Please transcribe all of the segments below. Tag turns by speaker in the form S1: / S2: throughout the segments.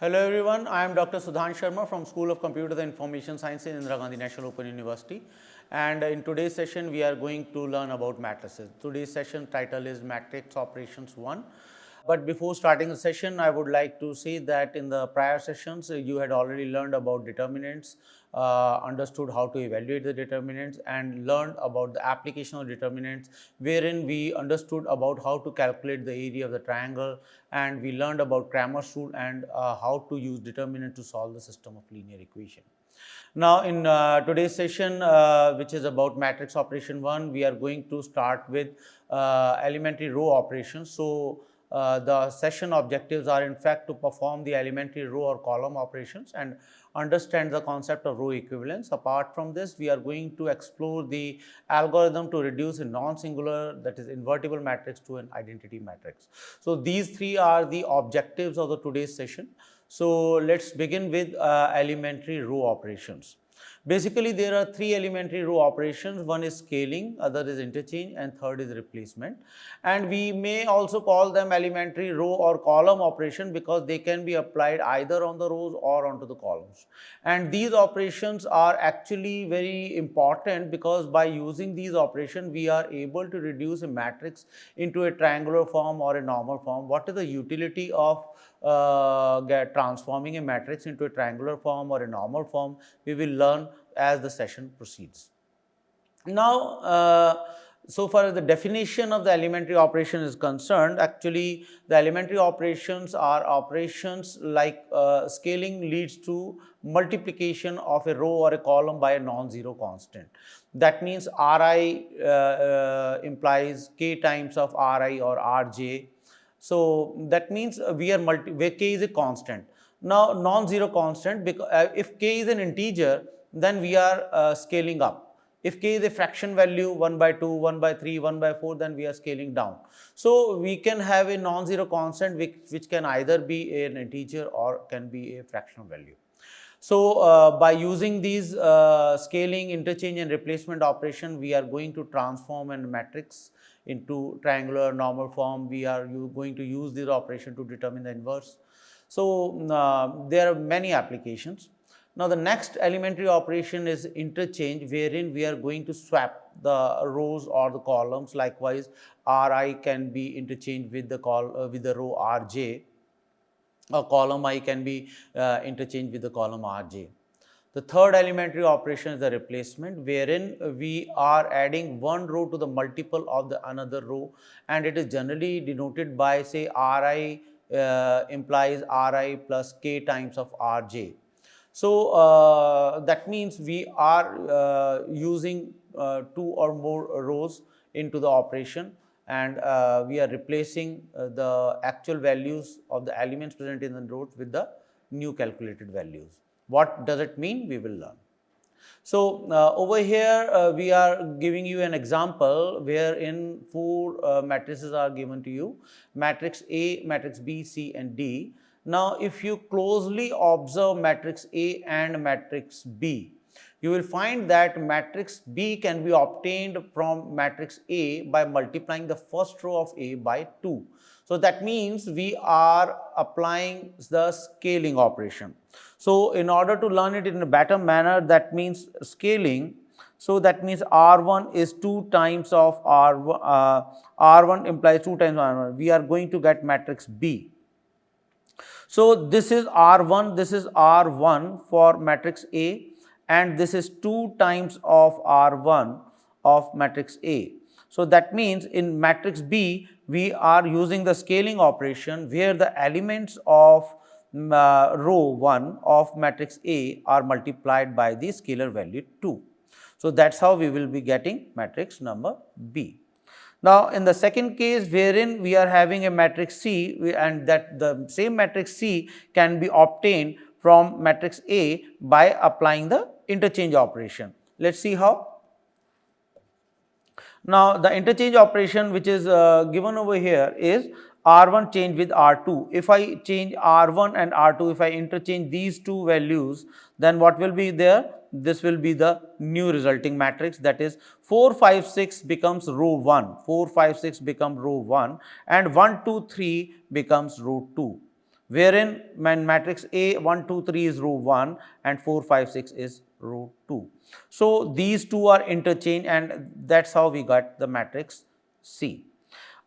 S1: Hello everyone, I am Dr. Sudhan Sharma from School of Computer and Information Science in Indira Gandhi National Open University, and in today's session we are going to learn about matrices. Today's session title is Matrix Operations I. But before starting the session, I would like to say that in the prior sessions you had already learned about determinants, understood how to evaluate the determinants, and learned about the application of determinants, wherein we understood about how to calculate the area of the triangle, and we learned about Cramer's rule and how to use determinant to solve the system of linear equation. Now, in today's session, which is about matrix operation 1, we are going to start with elementary row operations. So, the session objectives are in fact to perform the elementary row or column operations and understand the concept of row equivalence. Apart from this, we are going to explore the algorithm to reduce a non-singular, that is invertible matrix to an identity matrix. So, these three are the objectives of the today's session. So, let us begin with elementary row operations. Basically, there are three elementary row operations. One is scaling, other is interchange, and third is replacement. And we may also call them elementary row or column operation because they can be applied either on the rows or onto the columns. And these operations are actually very important because by using these operations, we are able to reduce a matrix into a triangular form or a normal form. What is the utility of transforming a matrix into a triangular form or a normal form? We will learn as the session proceeds. Now, so far as the definition of the elementary operation is concerned, actually the elementary operations are operations like scaling leads to multiplication of a row or a column by a non-zero constant. That means Ri implies k times of Ri or Rj. So, that means where k is a constant. Now, non-zero constant, because if k is an integer, then we are scaling up. If k is a fraction value 1 by 2, 1 by 3, 1 by 4, then we are scaling down. So, we can have a non-zero constant which can either be an integer or can be a fractional value. So, by using these scaling, interchange and replacement operation, we are going to transform a matrix into triangular normal form. We are going to use this operation to determine the inverse. So, there are many applications. Now, the next elementary operation is interchange, wherein we are going to swap the rows or the columns. Likewise, Ri can be interchanged with the row Rj, or column I can be interchanged with the column Rj. The third elementary operation is the replacement, wherein we are adding one row to the multiple of the another row, and it is generally denoted by, say, Ri implies Ri plus k times of Rj. So, that means we are using two or more rows into the operation, and we are replacing the actual values of the elements present in the rows with the new calculated values. What does it mean? We will learn. So, over here we are giving you an example wherein four matrices are given to you: matrix A, matrix B, C and D. Now, if you closely observe matrix A and matrix B, you will find that matrix B can be obtained from matrix A by multiplying the first row of A by 2. So, that means we are applying the scaling operation. So, in order to learn it in a better manner, that means scaling. So, that means R1 is 2 times of R1, R1 implies 2 times R1. We are going to get matrix B. So, this is R1 for matrix A, and this is 2 times of R1 of matrix A. So, that means in matrix B, we are using the scaling operation where the elements of row 1 of matrix A are multiplied by the scalar value 2. So, that is how we will be getting matrix number B. Now, in the second case wherein we are having a matrix C, and that the same matrix C can be obtained from matrix A by applying the interchange operation. Let us see how. Now, the interchange operation which is given over here is R1 change with R2. If I change R1 and R2, if I interchange these two values, then what will be there? This will be the new resulting matrix, that is 4, 5, 6 becomes row 1, 4, 5, 6 become row 1, and 1, 2, 3 becomes row 2. wherein matrix A 1 2 3 is row 1 and 4 5 6 is row 2. So, these two are interchanged and that is how we got the matrix C.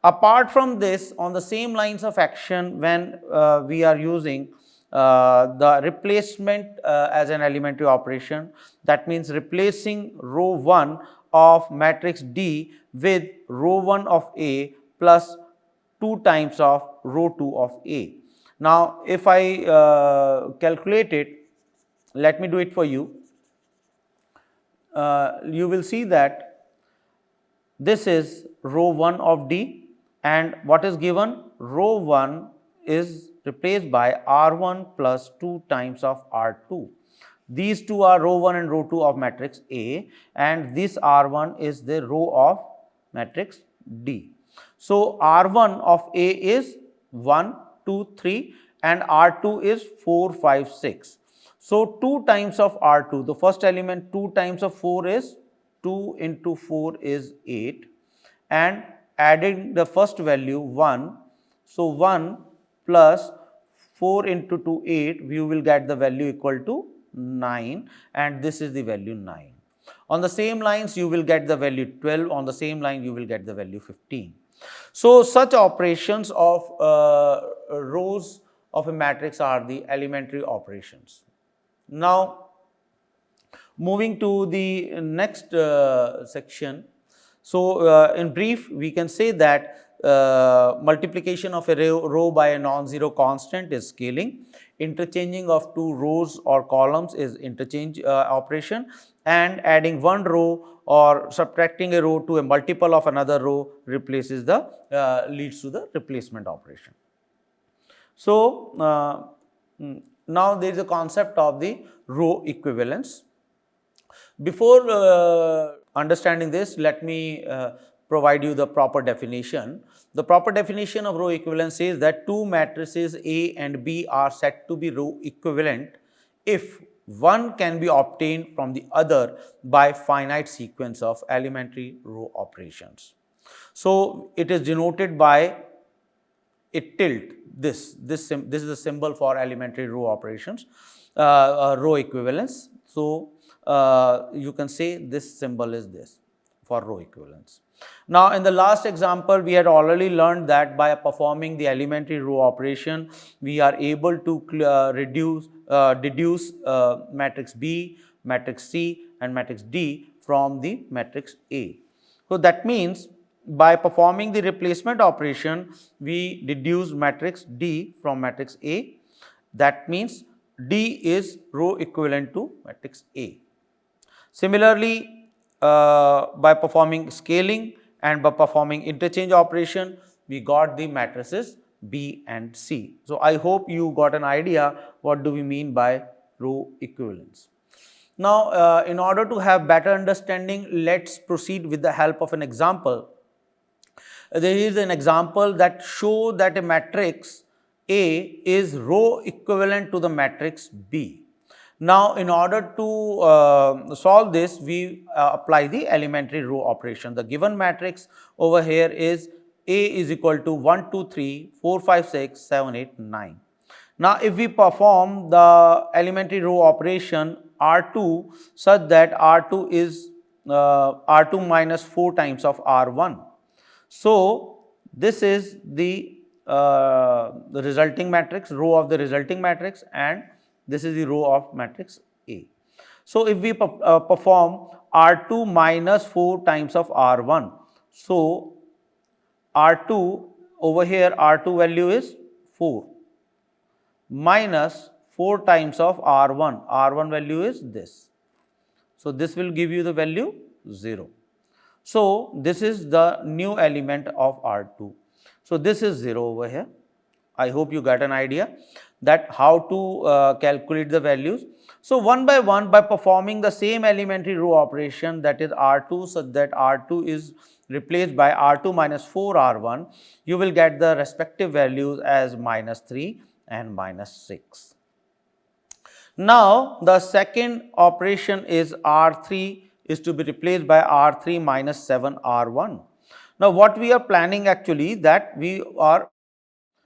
S1: Apart from this, on the same lines of action, when we are using the replacement as an elementary operation, that means replacing row 1 of matrix D with row 1 of A plus 2 times of row 2 of A. Now, if I calculate it, let me do it for you. You will see that this is row 1 of D and what is given? Row 1 is replaced by R1 plus 2 times of R2. These two are row 1 and row 2 of matrix A and this R1 is the row of matrix D. So, R1 of A is 1, 2, 3 and R2 is 4, 5, 6. So, 2 times of R2, the first element 2 times of 4 is 2 into 4 is 8 and adding the first value 1. So, 1 plus 4 into 2 8, we will get the value equal to 9 and this is the value 9. On the same lines you will get the value 12, on the same line you will get the value 15. So, such operations of rows of a matrix are the elementary operations. Now, moving to the next section. So, in brief we can say that multiplication of a row by a non-zero constant is scaling, interchanging of two rows or columns is interchange operation and adding one row or subtracting a row to a multiple of another row replaces the leads to the replacement operation. So, now there is a concept of the row equivalence. Before understanding this, let me provide you the proper definition. The proper definition of row equivalence says that two matrices A and B are said to be row equivalent if one can be obtained from the other by finite sequence of elementary row operations. So, it is denoted by a tilt. This is the symbol for elementary row operations, row equivalence. So, you can say this symbol is this for row equivalence. Now, in the last example, we had already learned that by performing the elementary row operation, we are able to deduce matrix B, matrix C and matrix D from the matrix A. So, that means by performing the replacement operation, we deduce matrix D from matrix A. That means D is row equivalent to matrix A. Similarly, by performing scaling and by performing interchange operation, we got the matrices B and C. So, I hope you got an idea what do we mean by row equivalence. Now, in order to have better understanding, let us proceed with the help of an example. There is an example that shows that a matrix A is row equivalent to the matrix B. Now, in order to solve this, we apply the elementary row operation. The given matrix over here is A is equal to 1, 2, 3, 4, 5, 6, 7, 8, 9. Now, if we perform the elementary row operation R2 such that R2 is R2 minus 4 times of R1. So, this is the resulting matrix, row of the resulting matrix and this is the row of matrix A. So, if we perform R2 minus 4 times of R1. So, R2 over here R2 value is 4 minus 4 times of R1, R1 value is this. So, this will give you the value 0. So, this is the new element of R2. So, this is 0 over here. I hope you got an idea that how to calculate the values. So, one by performing the same elementary row operation, that is R2 such that R2 is replaced by R2 minus 4 R1, you will get the respective values as minus 3 and minus 6. Now, the second operation is R3 is to be replaced by R3 minus 7 R1. Now, what we are planning actually that we are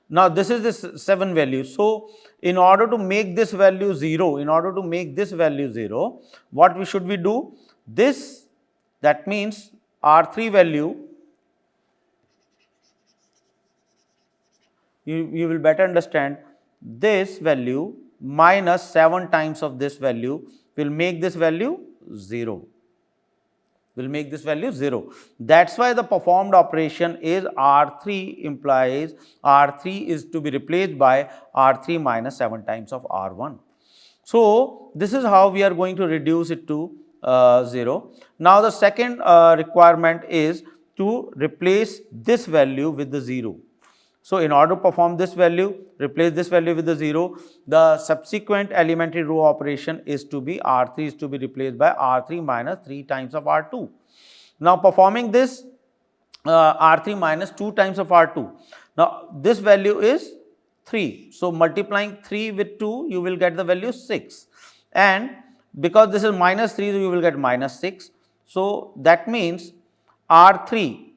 S1: Now, this is this 7 value. So, in order to make this value 0, in order to make this value 0, what we should we do? This, that means R3 value, you will better understand, this value minus 7 times of this value will make this value 0, will make this value 0. That's why the performed operation is R3 implies R3 is to be replaced by R3 minus 7 times of R1. So, this is how we are going to reduce it to 0. Now, the second requirement is to replace this value with the 0. So, in order to perform this value, replace this value with the 0, the subsequent elementary row operation is to be R3 is to be replaced by R3 minus 3 times of R2. Now, performing this R3 minus 2 times of R2. Now, this value is 3. So, multiplying 3 with 2, you will get the value 6. And because this is minus 3, you will get minus 6. So, that means R3,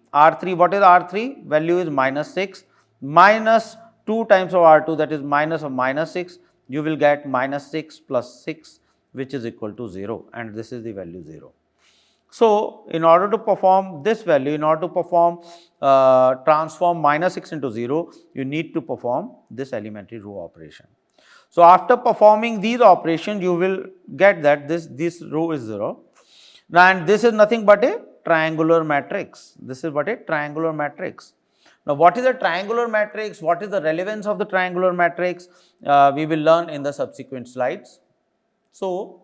S1: what is R3? Value is minus 6 minus 2 times of R2, that is minus of minus 6, you will get minus 6 plus 6, which is equal to 0, and this is the value 0. So, in order to perform this value, in order to perform transform minus 6 into 0, you need to perform this elementary row operation. So, after performing these operations, you will get that this row is 0, and this is nothing but a triangular matrix. This is what a triangular matrix. Now, what is a triangular matrix? What is the relevance of the triangular matrix? We will learn in the subsequent slides. So,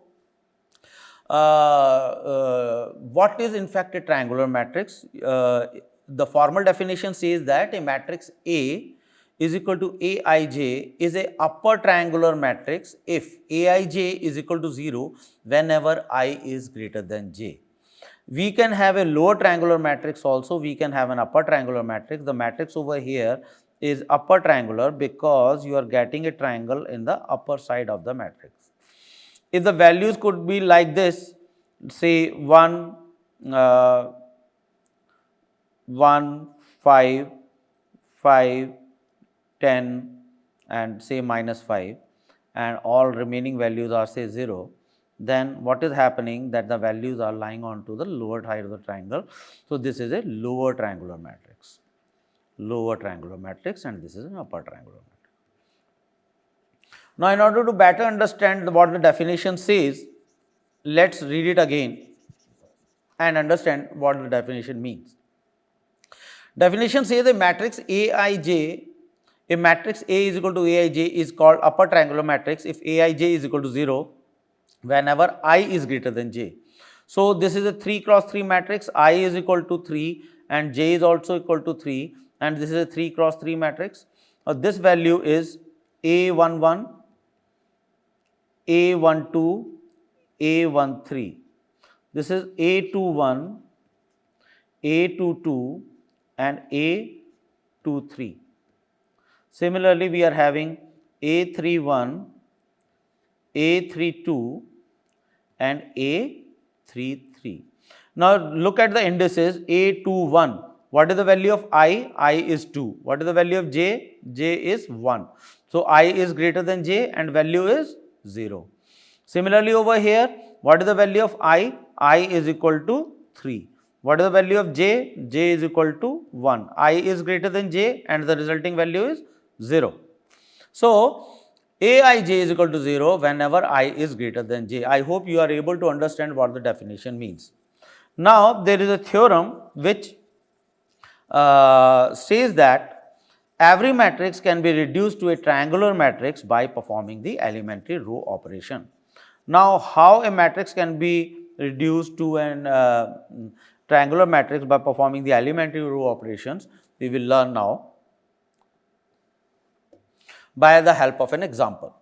S1: what is in fact a triangular matrix? The formal definition says that a matrix A is equal to Aij is a upper triangular matrix if Aij is equal to 0 whenever I is greater than j. We can have a lower triangular matrix also, we can have an upper triangular matrix. The matrix over here is upper triangular because you are getting a triangle in the upper side of the matrix. If the values could be like this, say 1, 5, 5, 10 and say minus 5, and all remaining values are say 0, then what is happening that the values are lying on to the lower side of the triangle. So, this is a lower triangular matrix, and this is an upper triangular matrix. Now, in order to better understand what the definition says, let us read it again and understand what the definition means. Definition says a matrix Aij, a matrix A is equal to Aij is called upper triangular matrix if Aij is equal to 0 whenever I is greater than j. So, this is a 3 cross 3 matrix, I is equal to 3 and j is also equal to 3, and this is a 3 cross 3 matrix. This value is A11, A12, A13. This is A21, A22 and A23. Similarly, we are having A31, A32 and A33. Now, look at the indices A21. What is the value of I? I is 2. What is the value of j? J is 1. So, I is greater than j and value is 0. Similarly, over here, what is the value of I? I is equal to 3. What is the value of j? J is equal to 1. I is greater than j and the resulting value is 0. So, Aij is equal to 0 whenever I is greater than j. I hope you are able to understand what the definition means. Now, there is a theorem which says that every matrix can be reduced to a triangular matrix by performing the elementary row operation. Now, how a matrix can be reduced to an triangular matrix by performing the elementary row operations, we will learn now by the help of an example.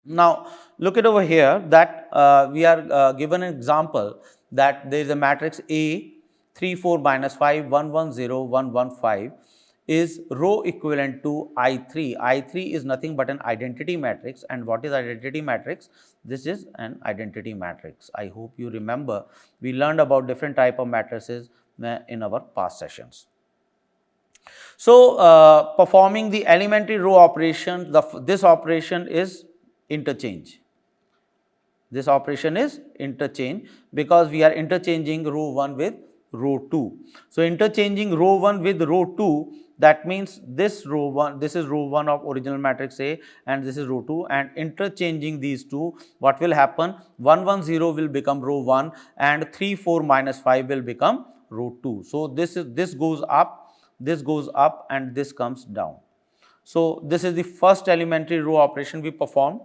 S1: Now, look at over here that we are given an example that there is a matrix A 3, 4, minus 5, 1, 1, 0, 1, 1, 5 is row equivalent to I3. I3 is nothing but an identity matrix, and what is identity matrix? This is an identity matrix. I hope you remember we learned about different type of matrices in our past sessions. So, performing the elementary row operation, this operation is interchange. This operation is interchange because we are interchanging row 1 with row 2. So, interchanging row 1 with row 2, that means this row 1, this is row 1 of original matrix A and this is row 2, and interchanging these two, what will happen? 1 1 0 will become row 1 and 3 4 minus 5 will become row 2. So, this goes up, this goes up and this comes down. So, this is the first elementary row operation we perform.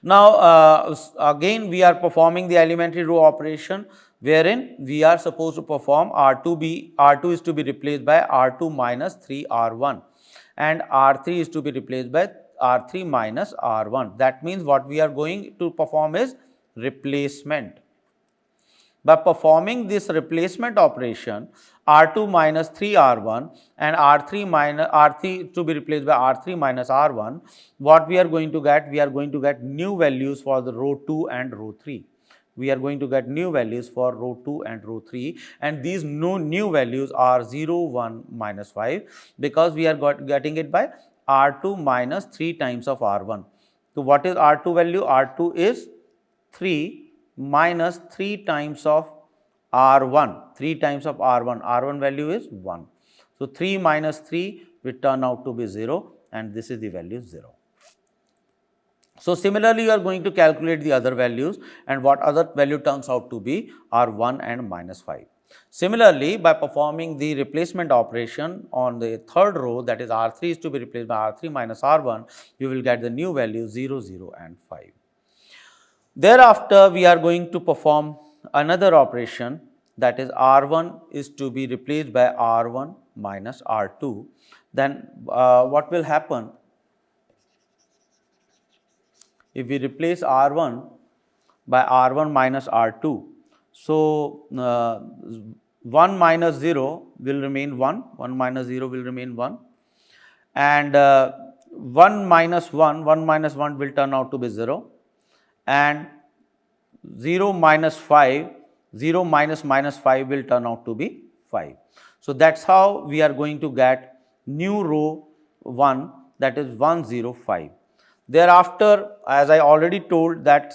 S1: Now, again we are performing the elementary row operation wherein we are supposed to perform R2 is to be replaced by R2 minus 3R1 and R3 is to be replaced by R3 minus R1. That means what we are going to perform is replacement. By performing this replacement operation, R2 minus 3R1 and R3 to be replaced by R3 minus R1, what we are going to get? We are going to get new values for the row 2 and row 3. We are going to get new values for row 2 and row 3, and these new values are 0, 1, minus 5 because we are getting it by R2 minus 3 times of R1. So, what is R2 value? R2 is 3 minus 3 times of R1, 3 times of R1, R1 value is 1. So, 3 minus 3 will turn out to be 0 and this is the value 0. So, similarly, you are going to calculate the other values and what other value turns out to be are 1 and minus 5. Similarly, by performing the replacement operation on the third row, that is R3 is to be replaced by R3 minus R1, you will get the new values 0, 0 and 5. Thereafter, we are going to perform another operation, that is R1 is to be replaced by R1 minus R2. Then what will happen if we replace R1 by R1 minus R2? So, 1 minus 0 will remain 1, 1 minus 0 will remain 1, and 1 minus 1 will turn out to be 0, and 0 minus 5, 0 minus minus 5 will turn out to be 5. So, that is how we are going to get new row 1, that is 1 0 5. Thereafter, as I already told, that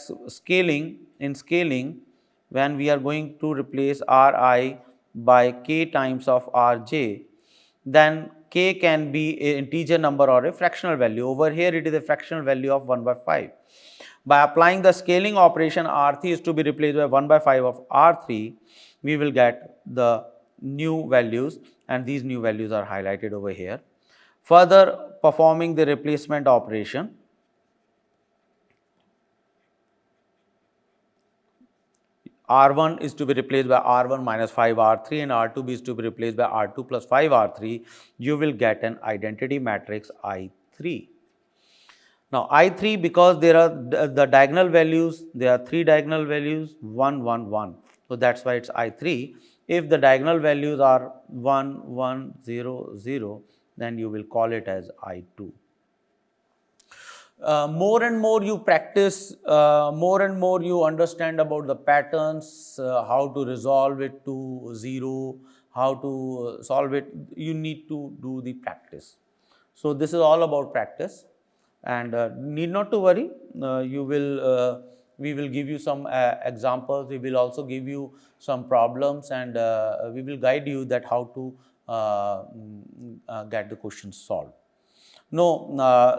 S1: in scaling when we are going to replace Ri by k times of Rj, then k can be an integer number or a fractional value. Over here it is a fractional value of 1 by 5. By applying the scaling operation, R3 is to be replaced by 1 by 5 of R3, we will get the new values and these new values are highlighted over here. Further, performing the replacement operation, R1 is to be replaced by R1 minus 5 R3 and R2 is to be replaced by R2 plus 5 R3, you will get an identity matrix I3. Now, I3, because there are the diagonal values, there are 3 diagonal values 1 1 1. So, that is why it is I3. If the diagonal values are 1 1 0 0, then you will call it as I2. More and more you practice, more and more you understand about the patterns, how to resolve it to 0, how to solve it, you need to do the practice. So, this is all about practice, and need not to worry, we will give you some examples, we will also give you some problems, and we will guide you that how to get the questions solved. No,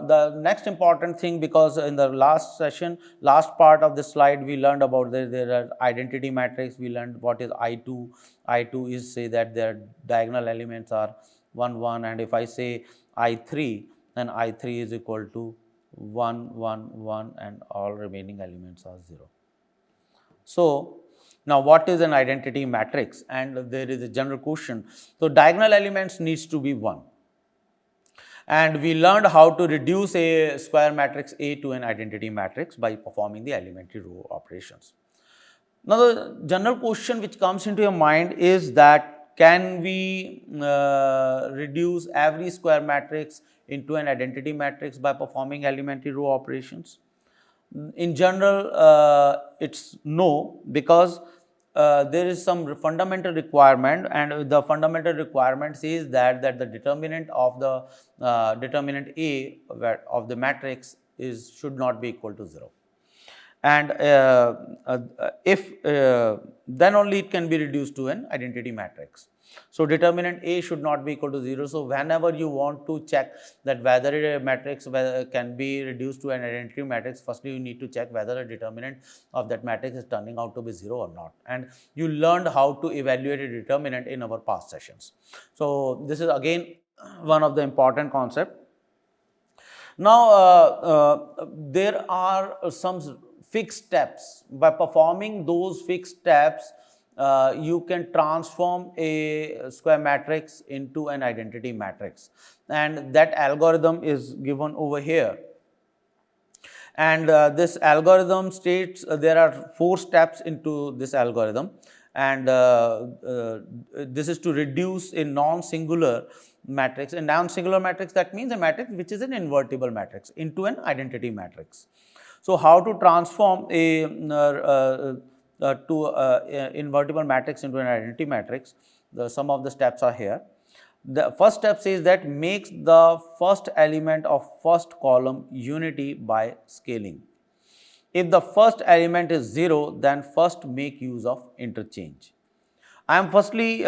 S1: the next important thing, because in the last session, last part of the slide, we learned about there are identity matrix, we learned what is I2. I2 is, say that their diagonal elements are 1 1, and if I say I3, then I3 is equal to 1 1 1 and all remaining elements are 0. So, now what is an identity matrix? And there is a general question. So, diagonal elements needs to be 1. And we learned how to reduce a square matrix A to an identity matrix by performing the elementary row operations. Now, the general question which comes into your mind is that can we reduce every square matrix into an identity matrix by performing elementary row operations? In general, it is no, because there is some fundamental requirement, and the fundamental requirement says that the determinant of the determinant A of the matrix should not be equal to 0. And if then only it can be reduced to an identity matrix. So determinant A should not be equal to 0. So whenever you want to check that whether a matrix can be reduced to an identity matrix, firstly you need to check whether the determinant of that matrix is turning out to be 0 or not. And you learned how to evaluate a determinant in our past sessions. So this is again one of the important concepts. Now there are some fixed steps. By performing those fixed steps, you can transform a square matrix into an identity matrix, and that algorithm is given over here. And this algorithm states there are 4 steps into this algorithm, and this is to reduce a non-singular matrix. A non-singular matrix, that means a matrix which is an invertible matrix, into an identity matrix. So how to transform a invertible matrix into an identity matrix? Some of the steps are here. The first step says that makes the first element of first column unity by scaling. If the first element is 0, then first make use of interchange. I am firstly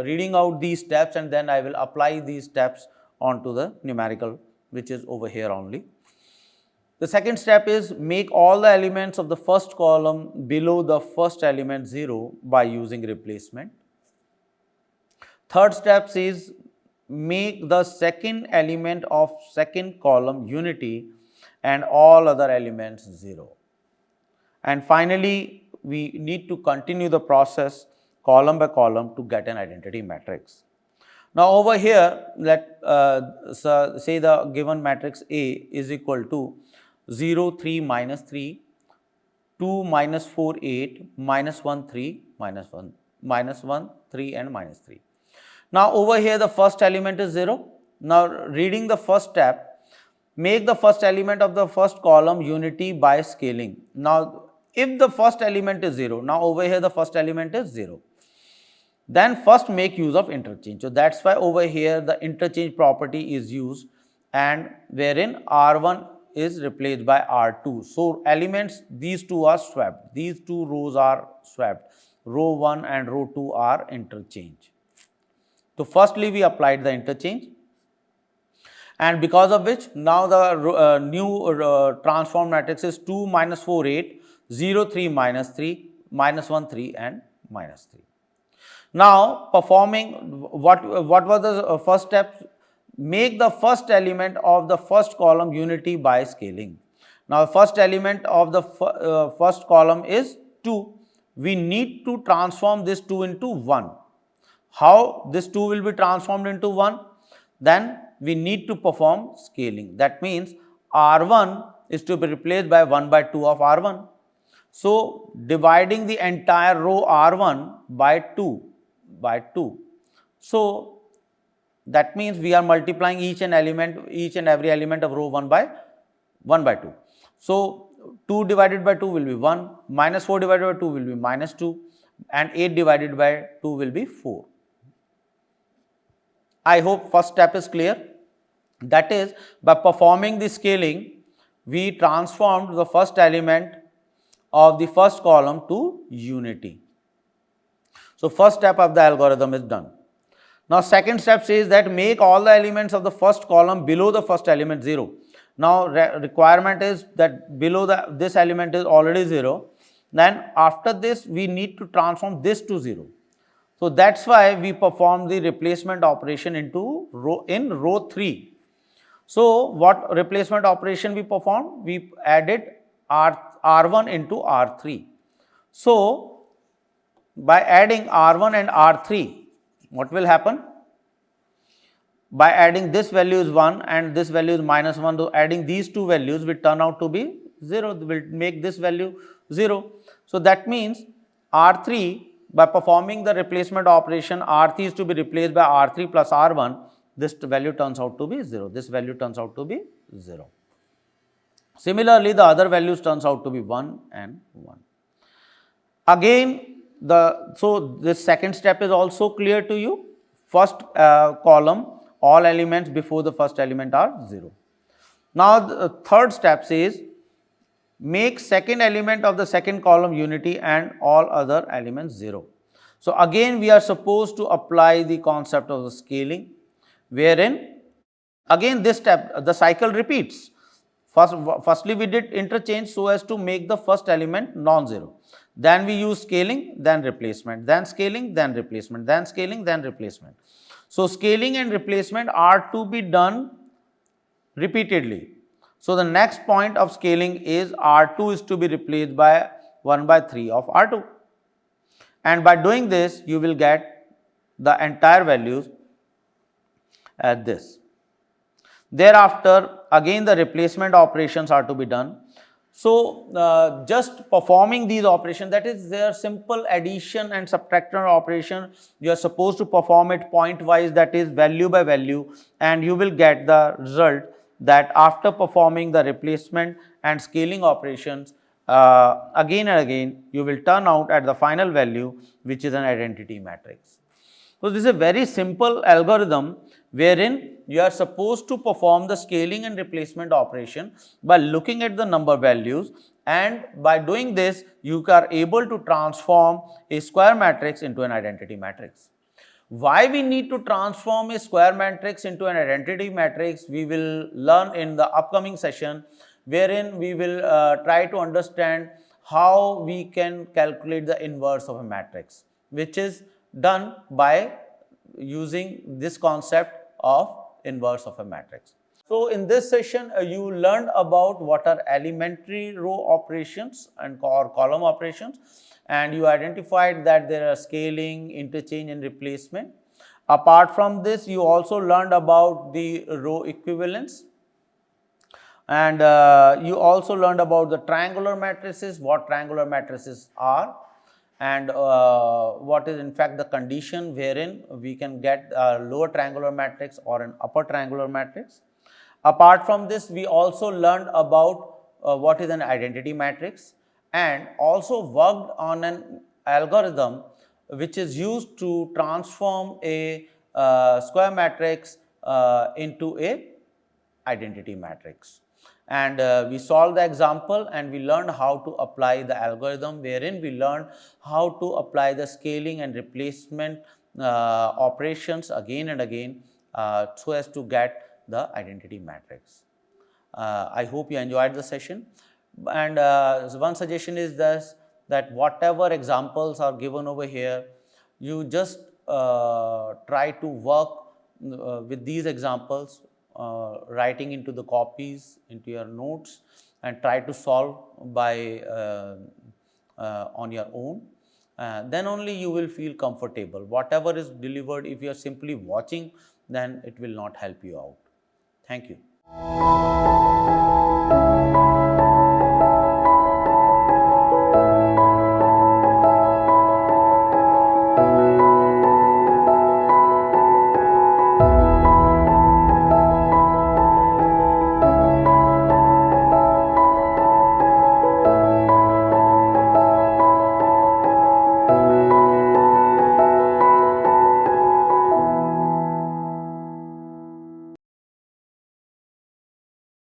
S1: reading out these steps, and then I will apply these steps onto the numerical, which is over here only. The second step is make all the elements of the first column below the first element 0 by using replacement. Third step is make the second element of second column unity and all other elements 0. And finally, we need to continue the process column by column to get an identity matrix. Now over here, let say the given matrix A is equal to 0, 3, minus 3, 2, minus 4, 8, minus 1, 3, minus 1, minus 1, 3 and minus 3. Now over here the first element is 0. Now reading the first step, make the first element of the first column unity by scaling. Now if the first element is 0, now over here the first element is 0. Then first make use of interchange. So that's why over here the interchange property is used, and wherein R1 is replaced by R2. So elements, these two are swapped. These two rows are swapped. Row 1 and row 2 are interchanged. So firstly we applied the interchange, and because of which now the new transform matrix is 2, minus 4, 8, 0, 3, minus 3, minus 1, 3 and minus 3. Now performing what was the first step? Make the first element of the first column unity by scaling. Now first element of the first column is 2. We need to transform this 2 into 1. How this 2 will be transformed into 1? Then we need to perform scaling. That means R1 is to be replaced by 1 by 2 of R1. So dividing the entire row R1 by 2. So that means we are multiplying each and every element of row 1 by 2. So 2 divided by 2 will be 1, minus 4 divided by 2 will be minus 2, and 8 divided by 2 will be 4. I hope first step is clear. That is, by performing the scaling, we transformed the first element of the first column to unity. So first step of the algorithm is done. Now second step says that make all the elements of the first column below the first element 0. Now requirement is that below this element is already 0. Then after this we need to transform this to 0. So that's why we perform the replacement operation in row 3. So what replacement operation we performed? We added R1 into R3. So by adding R1 and R3, what will happen? By adding this value is 1 and this value is minus 1, so adding these two values will turn out to be 0, will make this value 0. So that means R3, by performing the replacement operation, R3 is to be replaced by R3 plus R1, this value turns out to be 0, this value turns out to be 0. Similarly, the other values turns out to be 1 and 1. Again, So this second step is also clear to you. First column, all elements before the first element are 0. Now the third step says make second element of the second column unity and all other elements 0. So again we are supposed to apply the concept of the scaling, wherein again this step, the cycle repeats. Firstly we did interchange so as to make the first element non-zero. Then we use scaling, then replacement, then scaling, then replacement, then scaling, then replacement. So scaling and replacement are to be done repeatedly. So the next point of scaling is R2 is to be replaced by 1 by 3 of R2. And by doing this, you will get the entire values as this. Thereafter, again the replacement operations are to be done. So just performing these operations, that is their simple addition and subtraction operation, you are supposed to perform it point wise, that is value by value, and you will get the result that after performing the replacement and scaling operations again and again, you will turn out at the final value, which is an identity matrix. So this is a very simple algorithm wherein you are supposed to perform the scaling and replacement operation by looking at the number values, and by doing this you are able to transform a square matrix into an identity matrix. Why we need to transform a square matrix into an identity matrix, we will learn in the upcoming session, wherein we will try to understand how we can calculate the inverse of a matrix, which is done by using this concept of inverse of a matrix. So in this session, you learned about what are elementary row operations and or column operations, and you identified that there are scaling, interchange and replacement. Apart from this, you also learned about the row equivalence, and you also learned about the triangular matrices, what triangular matrices are, and what is in fact the condition wherein we can get a lower triangular matrix or an upper triangular matrix. Apart from this, we also learned about what is an identity matrix, and also worked on an algorithm which is used to transform a square matrix into a identity matrix. And we solved the example and we learned how to apply the algorithm, wherein we learned how to apply the scaling and replacement operations again and again so as to get the identity matrix. I hope you enjoyed the session, and one suggestion is this, that whatever examples are given over here, you just try to work with these examples, writing into the copies, into your notes, and try to solve by on your own. Then only you will feel comfortable. Whatever is delivered, if you are simply watching, then it will not help you out. Thank you.